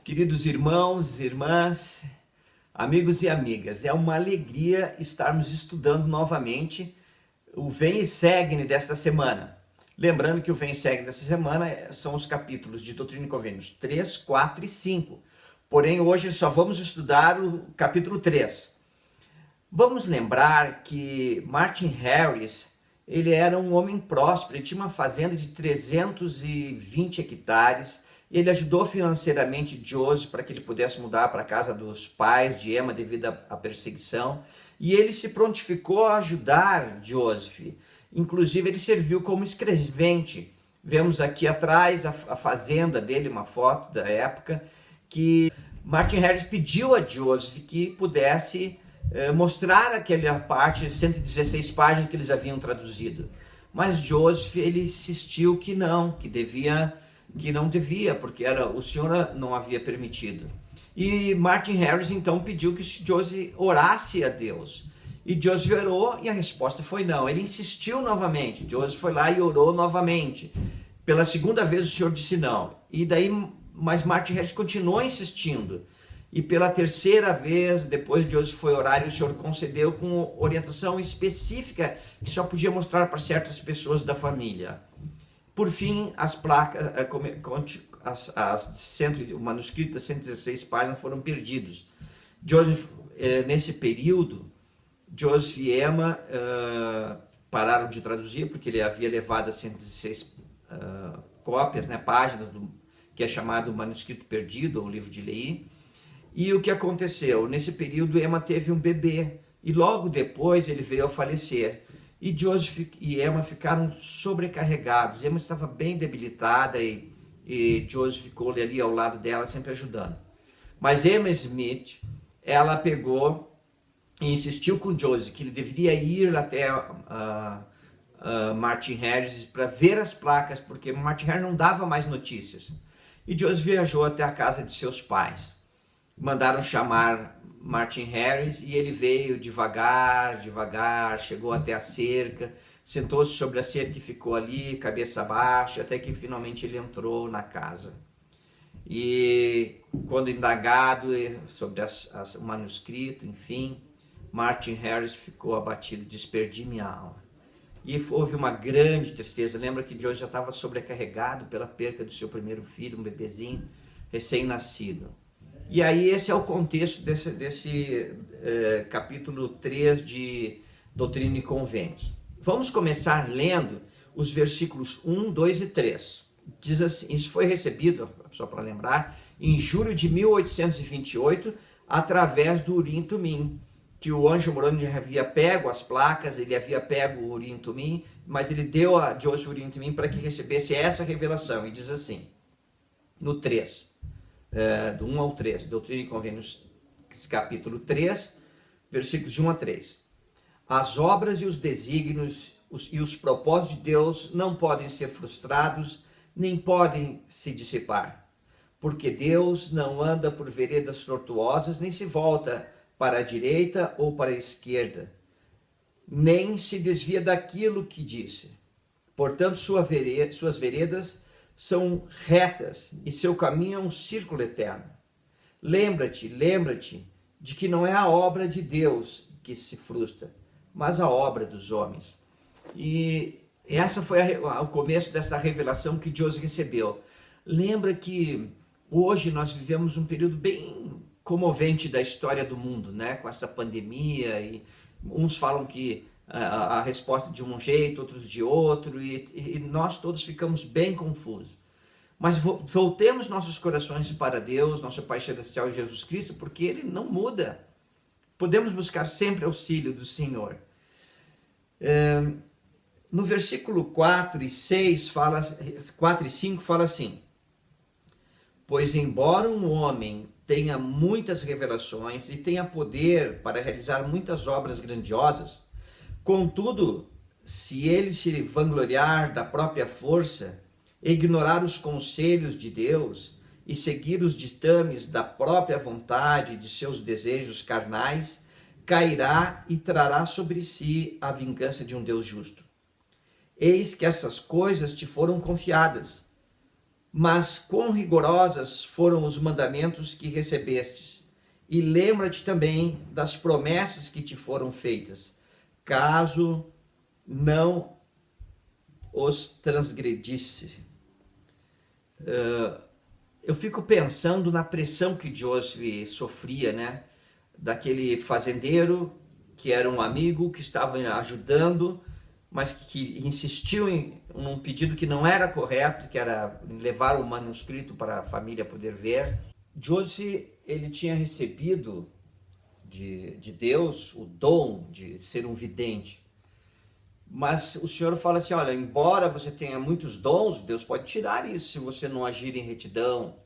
Queridos irmãos, irmãs, amigos e amigas, é uma alegria estarmos estudando novamente o Vem e Segue desta semana. Lembrando que o Vem e Segue desta semana são os capítulos de Doutrina e Convênios 3, 4 e 5. Porém, hoje só vamos estudar o capítulo 3. Vamos lembrar que Martin Harris, ele era um homem próspero, ele tinha uma fazenda de 320 hectares. Ele ajudou financeiramente Joseph para que ele pudesse mudar para a casa dos pais de Emma devido à perseguição. E ele se prontificou a ajudar Joseph. Inclusive, ele serviu como escrevente. Vemos aqui atrás a fazenda dele, uma foto da época, que Martin Harris pediu a Joseph que pudesse mostrar aquela parte, 116 páginas que eles haviam traduzido. Mas Joseph, ele insistiu que não devia, porque o Senhor não havia permitido. E Martin Harris então pediu que Joseph orasse a Deus. E Joseph orou e a resposta foi não. Ele insistiu novamente. Joseph foi lá e orou novamente. Pela segunda vez o Senhor disse não. Mas Martin Harris continuou insistindo. E pela terceira vez, depois Joseph foi orar e o Senhor concedeu com orientação específica que só podia mostrar para certas pessoas da família. Por fim, as placas, o manuscrito das 116 páginas foram perdidos. Joseph, nesse período, Joseph e Emma pararam de traduzir, porque ele havia levado as 116 cópias, páginas, que é chamado Manuscrito Perdido, ou Livro de Leí. E o que aconteceu? Nesse período, Emma teve um bebê, e logo depois ele veio a falecer. E Joseph e Emma ficaram sobrecarregados. Emma estava bem debilitada e Joseph ficou ali ao lado dela, sempre ajudando. Mas Emma Smith, ela pegou e insistiu com Joseph que ele deveria ir até Martin Harris para ver as placas, porque Martin Harris não dava mais notícias. E Joseph viajou até a casa de seus pais. Mandaram chamar Martin Harris e ele veio devagar, chegou até a cerca, sentou-se sobre a cerca e ficou ali, cabeça baixa, até que finalmente ele entrou na casa. E quando indagado sobre o manuscrito, enfim, Martin Harris ficou abatido, disse: perdi minha alma. E houve uma grande tristeza. Lembra que Joe já estava sobrecarregado pela perda do seu primeiro filho, um bebezinho recém-nascido. E aí esse é o contexto desse capítulo 3 de Doutrina e Convênios. Vamos começar lendo os versículos 1, 2 e 3. Diz assim, isso foi recebido, só para lembrar, em julho de 1828, através do Urim Tumim, que o anjo Moroni havia pego as placas, ele havia pego o Urim Tumim, mas ele deu a Joseph o Urim Tumim para que recebesse essa revelação. E diz assim, no 3. Do 1 ao 3, Doutrina e Convênios, capítulo 3, versículos de 1 a 3. As obras e os desígnios e os propósitos de Deus não podem ser frustrados, nem podem se dissipar, porque Deus não anda por veredas tortuosas, nem se volta para a direita ou para a esquerda, nem se desvia daquilo que disse. Portanto, suas veredas são retas e seu caminho é um círculo eterno. Lembra-te de que não é a obra de Deus que se frustra, mas a obra dos homens. E essa foi o começo dessa revelação que Joseph recebeu. Lembra que hoje nós vivemos um período bem comovente da história do mundo, com essa pandemia, e uns falam que a resposta de um jeito, outros de outro, e nós todos ficamos bem confusos. Mas voltemos nossos corações para Deus, nosso Pai Celestial Jesus Cristo, porque Ele não muda. Podemos buscar sempre auxílio do Senhor. No versículo 4 e 5 fala assim: pois embora um homem tenha muitas revelações e tenha poder para realizar muitas obras grandiosas, contudo, se ele se vangloriar da própria força, ignorar os conselhos de Deus e seguir os ditames da própria vontade e de seus desejos carnais, cairá e trará sobre si a vingança de um Deus justo. Eis que essas coisas te foram confiadas. Mas quão rigorosos foram os mandamentos que recebestes, e lembra-te também das promessas que te foram feitas, caso não os transgredisse. Eu fico pensando na pressão que Joseph sofria, né? Daquele fazendeiro que era um amigo, que estava ajudando, mas que insistiu em um pedido que não era correto, que era levar o manuscrito para a família poder ver. Joseph, ele tinha recebido de Deus o dom de ser um vidente. Mas o Senhor fala assim, olha, embora você tenha muitos dons, Deus pode tirar isso se você não agir em retidão.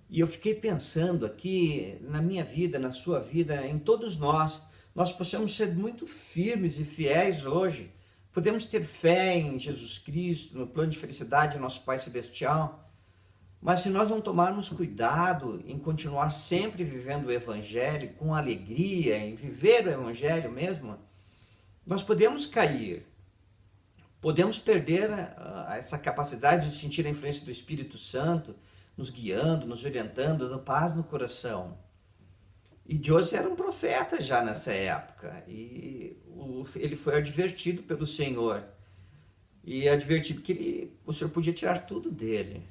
E eu fiquei pensando aqui na minha vida, na sua vida, em todos nós possamos ser muito firmes e fiéis hoje. Podemos ter fé em Jesus Cristo, no plano de felicidade de nosso Pai Celestial. Mas se nós não tomarmos cuidado em continuar sempre vivendo o Evangelho com alegria, em viver o Evangelho mesmo, nós podemos cair, podemos perder essa capacidade de sentir a influência do Espírito Santo, nos guiando, nos orientando, dando paz no coração. E Joseph era um profeta já nessa época, e ele foi advertido pelo Senhor, e advertido que o Senhor podia tirar tudo dele.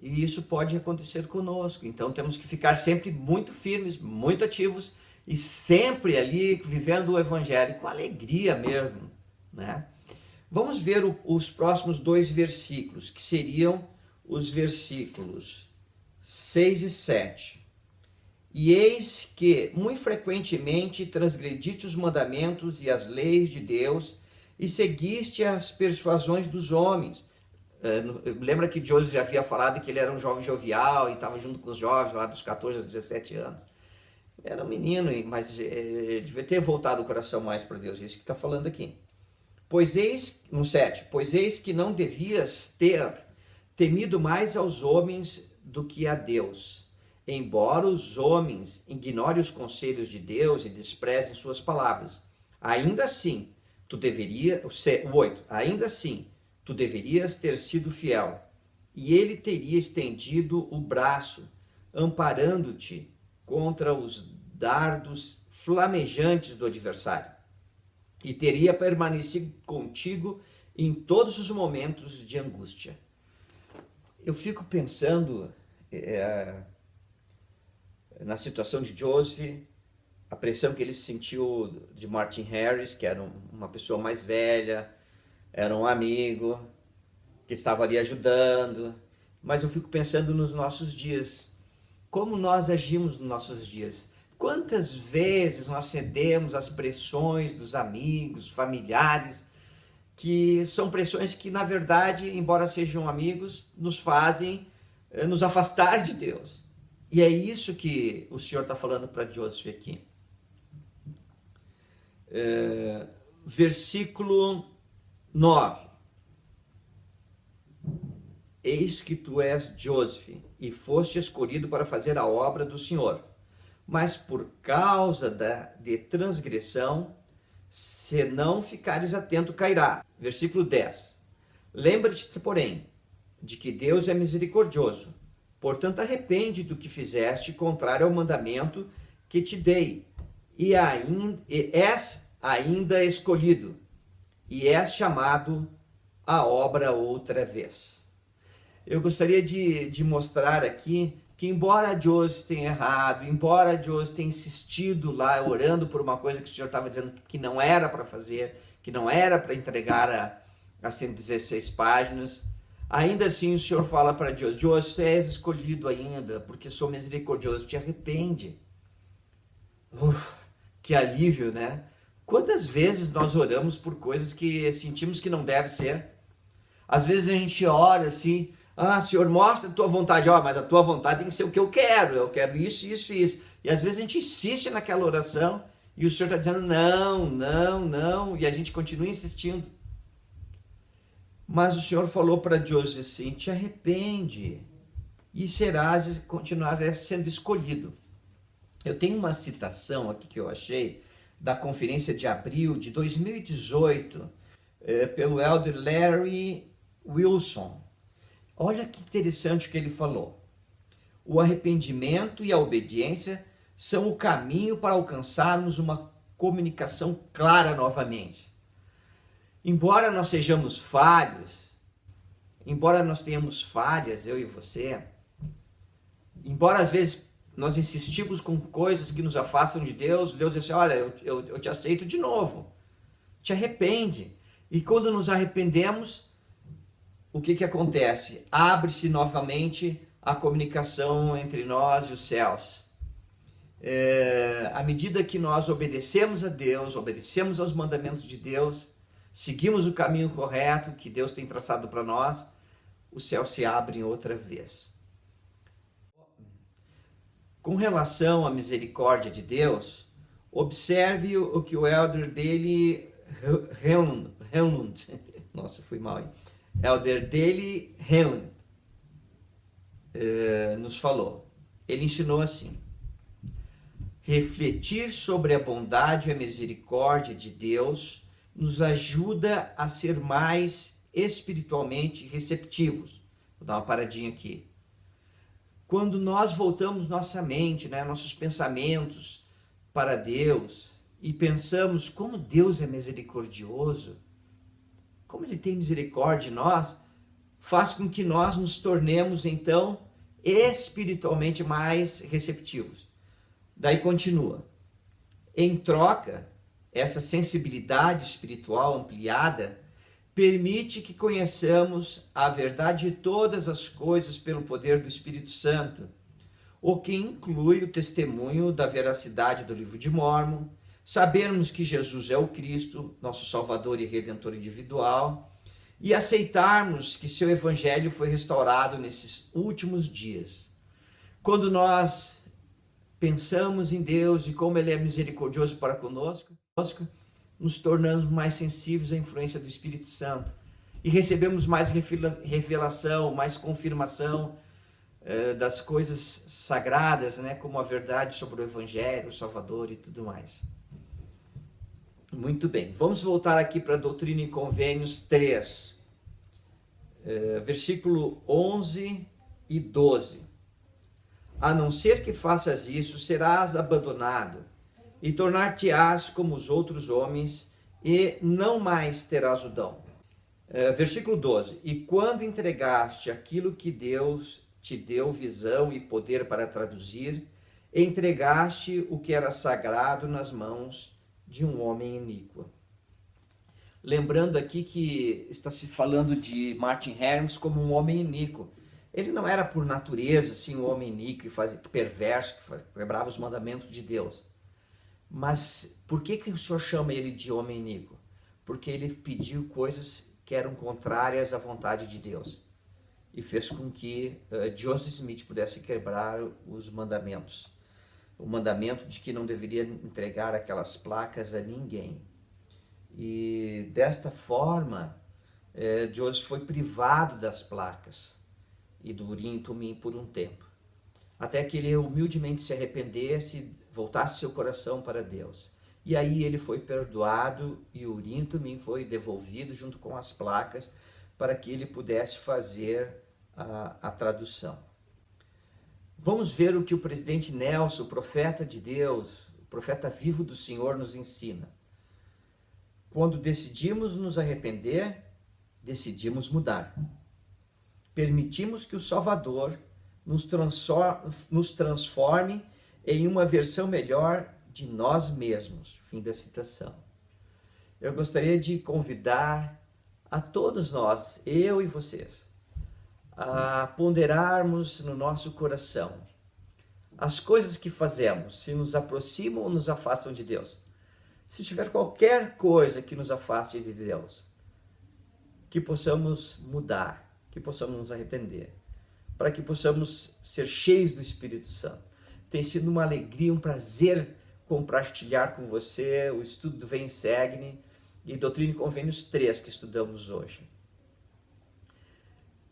E isso pode acontecer conosco, então temos que ficar sempre muito firmes, muito ativos, e sempre ali vivendo o Evangelho com alegria mesmo, né? Vamos ver os próximos 2 versículos, que seriam os versículos 6 e 7. E eis que, muito frequentemente, transgrediste os mandamentos e as leis de Deus, e seguiste as persuasões dos homens. Lembra que Joseph já havia falado que ele era um jovem jovial, e estava junto com os jovens lá dos 14 aos 17 anos. Era um menino, mas devia ter voltado o coração mais para Deus, isso que está falando aqui. Pois eis, no 7, pois eis que não devias ter temido mais aos homens do que a Deus, embora os homens ignorem os conselhos de Deus e desprezem suas palavras. Ainda assim, tu deverias, o 8, ainda assim, tu deverias ter sido fiel, e ele teria estendido o braço, amparando-te contra os dardos flamejantes do adversário, e teria permanecido contigo em todos os momentos de angústia. Eu fico pensando na situação de Joseph, a pressão que ele sentiu de Martin Harris, que era uma pessoa mais velha, era um amigo, que estava ali ajudando, mas eu fico pensando nos nossos dias, como nós agimos nos nossos dias. Quantas vezes nós cedemos às pressões dos amigos, familiares, que são pressões que, na verdade, embora sejam amigos, nos fazem nos afastar de Deus. E é isso que o Senhor está falando para Joseph aqui. Versículo 9. Eis que tu és Joseph, e foste escolhido para fazer a obra do Senhor. Mas por causa de transgressão, se não ficares atento, cairá. Versículo 10. Lembra-te, porém, de que Deus é misericordioso. Portanto, arrepende do que fizeste contrário ao mandamento que te dei. E és ainda escolhido, e és chamado à obra outra vez. Eu gostaria de mostrar aqui que, embora Joseph tenha errado, embora Joseph tenha insistido lá, orando por uma coisa que o Senhor estava dizendo que não era para fazer, que não era para entregar as 116 páginas, ainda assim o Senhor fala para Joseph: Joseph, tu és escolhido ainda, porque sou misericordioso, te arrepende. Que alívio, né? Quantas vezes nós oramos por coisas que sentimos que não deve ser? Às vezes a gente ora assim: Senhor, mostra a tua vontade. Mas a tua vontade tem que ser o que eu quero isso, isso e isso. E às vezes a gente insiste naquela oração e o Senhor está dizendo não, não, não, e a gente continua insistindo. Mas o Senhor falou para Joseph assim: te arrepende e continuarás sendo escolhido. Eu tenho uma citação aqui que eu achei da conferência de abril de 2018 pelo elder Larry Wilson. Olha que interessante o que ele falou. O arrependimento e a obediência são o caminho para alcançarmos uma comunicação clara novamente. Embora nós sejamos falhos, embora nós tenhamos falhas, eu e você, embora às vezes nós insistimos com coisas que nos afastam de Deus, Deus diz assim, olha, eu te aceito de novo, te arrepende. E quando nos arrependemos, o que acontece? Abre-se novamente a comunicação entre nós e os céus. À medida que nós obedecemos a Deus, obedecemos aos mandamentos de Deus, seguimos o caminho correto que Deus tem traçado para nós, os céus se abrem outra vez. Com relação à misericórdia de Deus, observe o que o elder dele, nossa, fui mal, hein? Elder Dale Helland nos falou. Ele ensinou assim: refletir sobre a bondade e a misericórdia de Deus nos ajuda a ser mais espiritualmente receptivos. Vou dar uma paradinha aqui. Quando nós voltamos nossa mente, nossos pensamentos para Deus e pensamos como Deus é misericordioso, como Ele tem misericórdia de nós, faz com que nós nos tornemos, então, espiritualmente mais receptivos. Daí continua. Em troca, essa sensibilidade espiritual ampliada permite que conheçamos a verdade de todas as coisas pelo poder do Espírito Santo, o que inclui o testemunho da veracidade do livro de Mórmon, sabermos que Jesus é o Cristo, nosso Salvador e Redentor individual, e aceitarmos que seu Evangelho foi restaurado nesses últimos dias. Quando nós pensamos em Deus e como Ele é misericordioso para conosco, nos tornamos mais sensíveis à influência do Espírito Santo e recebemos mais revelação, mais confirmação das coisas sagradas, como a verdade sobre o Evangelho, o Salvador e tudo mais. Muito bem, vamos voltar aqui para a Doutrina e Convênios 3, versículo 11 e 12. A não ser que faças isso, serás abandonado e tornar-te-ás como os outros homens e não mais terás o dom. Versículo 12. E quando entregaste aquilo que Deus te deu visão e poder para traduzir, entregaste o que era sagrado nas mãos de um homem iníquo. Lembrando aqui que está se falando de Martin Harris como um homem iníquo. Ele não era por natureza assim, um homem iníquo e perverso, que quebrava os mandamentos de Deus. Mas por que o Senhor chama ele de homem iníquo? Porque ele pediu coisas que eram contrárias à vontade de Deus. E fez com que Joseph Smith pudesse quebrar os mandamentos. O mandamento de que não deveria entregar aquelas placas a ninguém. E desta forma, Joseph foi privado das placas e do Urim e Tumim por um tempo. Até que ele humildemente se arrependesse, voltasse seu coração para Deus. E aí ele foi perdoado e o Urim e Tumim foi devolvido junto com as placas para que ele pudesse fazer a tradução. Vamos ver o que o presidente Nelson, o profeta de Deus, o profeta vivo do Senhor, nos ensina. Quando decidimos nos arrepender, decidimos mudar. Permitimos que o Salvador nos transforme em uma versão melhor de nós mesmos. Fim da citação. Eu gostaria de convidar a todos nós, eu e vocês, a ponderarmos no nosso coração as coisas que fazemos, se nos aproximam ou nos afastam de Deus. Se tiver qualquer coisa que nos afaste de Deus, que possamos mudar, que possamos nos arrepender, para que possamos ser cheios do Espírito Santo. Tem sido uma alegria, um prazer compartilhar com você o estudo do Vem e Segue-me e Doutrina e Convênios 3 que estudamos hoje.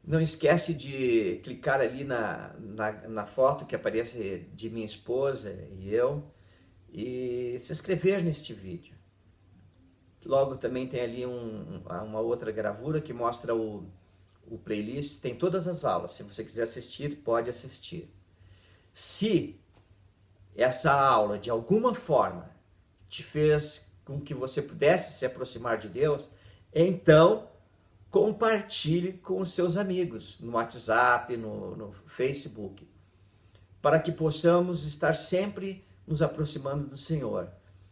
Não esquece de clicar ali na foto que aparece de minha esposa e eu e se inscrever neste vídeo. Logo também tem ali uma outra gravura que mostra o o playlist, tem todas as aulas. Se você quiser assistir, pode assistir. Se essa aula, de alguma forma, te fez com que você pudesse se aproximar de Deus, então compartilhe com os seus amigos no WhatsApp, no Facebook, para que possamos estar sempre nos aproximando do Senhor.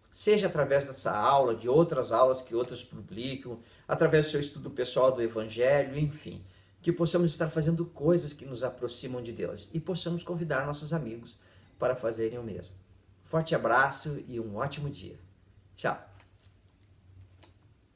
Seja através dessa aula, de outras aulas que outros publicam, através do seu estudo pessoal do Evangelho, enfim, que possamos estar fazendo coisas que nos aproximam de Deus e possamos convidar nossos amigos para fazerem o mesmo. Forte abraço e um ótimo dia. Tchau!